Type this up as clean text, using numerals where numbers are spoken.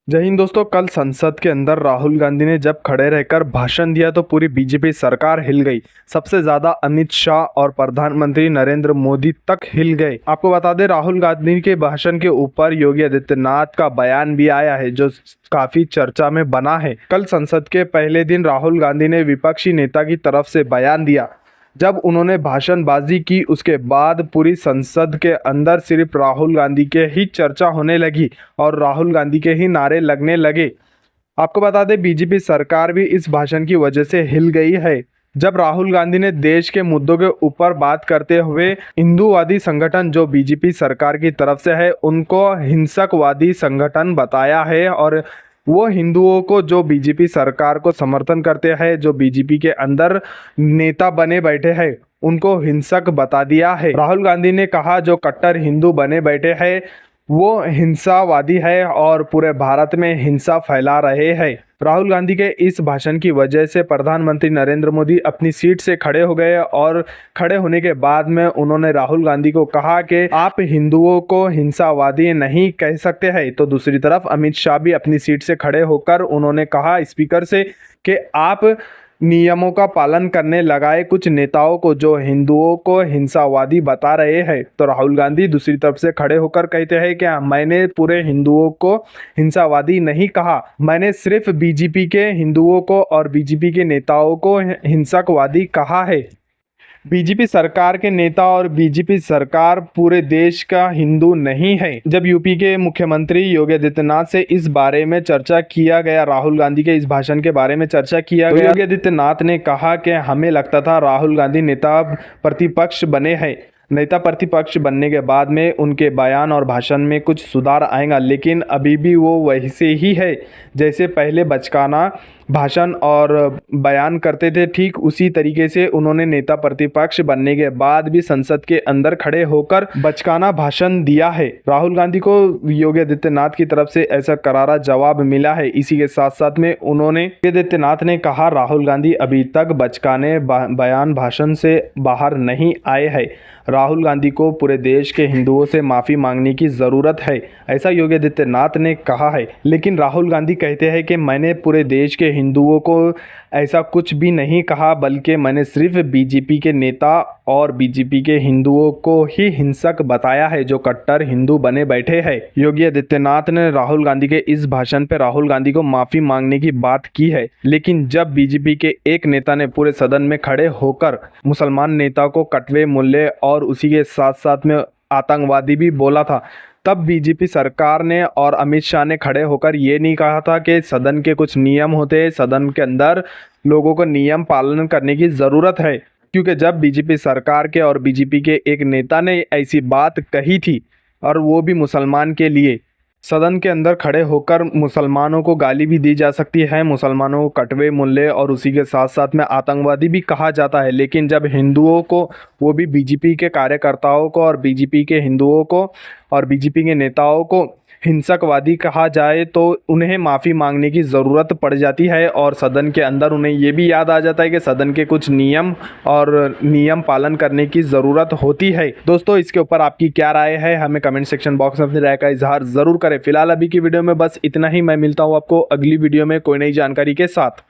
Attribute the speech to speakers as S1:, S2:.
S1: जय हिंद दोस्तों। कल संसद के अंदर राहुल गांधी ने जब खड़े रहकर भाषण दिया तो पूरी बीजेपी सरकार हिल गई। सबसे ज्यादा अमित शाह और प्रधानमंत्री नरेंद्र मोदी तक हिल गए। आपको बता दें, राहुल गांधी के भाषण के ऊपर योगी आदित्यनाथ का बयान भी आया है जो काफी चर्चा में बना है। कल संसद के पहले दिन राहुल गांधी ने विपक्षी नेता की तरफ से बयान दिया। जब उन्होंने भाषणबाजी की उसके बाद पूरी संसद के अंदर सिर्फ राहुल गांधी के ही चर्चा होने लगी और राहुल गांधी के ही नारे लगने लगे। आपको बता दें, बीजेपी सरकार भी इस भाषण की वजह से हिल गई है। जब राहुल गांधी ने देश के मुद्दों के ऊपर बात करते हुए हिंदूवादी संगठन जो बीजेपी सरकार की तरफ से है उनको हिंसकवादी संगठन बताया है और वो हिंदुओं को जो बीजेपी सरकार को समर्थन करते हैं, जो बीजेपी के अंदर नेता बने बैठे हैं, उनको हिंसक बता दिया है। राहुल गांधी ने कहा जो कट्टर हिंदू बने बैठे हैं वो हिंसावादी है और पूरे भारत में हिंसा फैला रहे हैं। राहुल गांधी के इस भाषण की वजह से प्रधानमंत्री नरेंद्र मोदी अपनी सीट से खड़े हो गए और खड़े होने के बाद में उन्होंने राहुल गांधी को कहा कि आप हिंदुओं को हिंसावादी नहीं कह सकते हैं। तो दूसरी तरफ अमित शाह भी अपनी सीट से खड़े होकर उन्होंने कहा स्पीकर से कि आप नियमों का पालन करने लगाए कुछ नेताओं को जो हिंदुओं को हिंसावादी बता रहे हैं। तो राहुल गांधी दूसरी तरफ से खड़े होकर कहते हैं कि मैंने पूरे हिंदुओं को हिंसावादी नहीं कहा, मैंने सिर्फ बीजेपी के हिंदुओं को और बीजेपी के नेताओं को हिंसकवादी कहा है। बीजेपी सरकार के नेता और बीजेपी सरकार पूरे देश का हिंदू नहीं है। जब यूपी के मुख्यमंत्री योगी आदित्यनाथ से इस बारे में चर्चा किया गया, राहुल गांधी के इस भाषण के बारे में चर्चा किया गया, योगी आदित्यनाथ ने कहा कि हमें लगता था राहुल गांधी नेता प्रतिपक्ष बने हैं। नेता प्रतिपक्ष बनने के बाद में उनके बयान और भाषण में कुछ सुधार आएगा, लेकिन अभी भी वो वैसे ही है जैसे पहले बचकाना भाषण और बयान करते थे। ठीक उसी तरीके से उन्होंने नेता प्रतिपक्ष बनने के बाद भी संसद के अंदर खड़े होकर बचकाना भाषण दिया है। राहुल गांधी को योगी आदित्यनाथ की तरफ से ऐसा करारा जवाब मिला है। इसी के साथ साथ में उन्होंने योगी आदित्यनाथ ने कहा राहुल गांधी अभी तक बचकाने बयान भाषण से बाहर नहीं आए हैं। राहुल गांधी को पूरे देश के हिंदुओं से माफ़ी मांगने की ज़रूरत है, ऐसा योगी आदित्यनाथ ने कहा है। लेकिन राहुल गांधी कहते हैं कि मैंने पूरे देश के हिंदुओं को ऐसा कुछ भी नहीं कहा, बल्कि मैंने सिर्फ बीजेपी के नेता और बीजेपी के हिंदुओं को ही हिंसक बताया है जो कट्टर हिंदू बने बैठे हैं। योगी आदित्यनाथ ने राहुल गांधी के इस भाषण पर राहुल गांधी को माफ़ी मांगने की बात की है, लेकिन जब बीजेपी के एक नेता ने पूरे सदन में खड़े होकर मुसलमान नेता को कटवे मुल्ले और उसी के साथ साथ में आतंकवादी भी बोला था, तब बीजेपी सरकार ने और अमित शाह ने खड़े होकर ये नहीं कहा था कि सदन के कुछ नियम होते हैं, सदन के अंदर लोगों को नियम पालन करने की ज़रूरत है। क्योंकि जब बीजेपी सरकार के और बीजेपी के एक नेता ने ऐसी बात कही थी और वो भी मुसलमान के लिए, सदन के अंदर खड़े होकर मुसलमानों को गाली भी दी जा सकती है, मुसलमानों को कटवे मुल्ले और उसी के साथ साथ में आतंकवादी भी कहा जाता है। लेकिन जब हिंदुओं को, वो भी बीजेपी के कार्यकर्ताओं को और बीजेपी के हिंदुओं को और बीजेपी के नेताओं को हिंसकवादी कहा जाए तो उन्हें माफ़ी मांगने की ज़रूरत पड़ जाती है और सदन के अंदर उन्हें ये भी याद आ जाता है कि सदन के कुछ नियम और नियम पालन करने की ज़रूरत होती है। दोस्तों, इसके ऊपर आपकी क्या राय है, हमें कमेंट सेक्शन बॉक्स में अपनी राय का इजहार ज़रूर करें। फिलहाल अभी की वीडियो में बस इतना ही। मैं मिलता हूँ आपको अगली वीडियो में कोई नई जानकारी के साथ।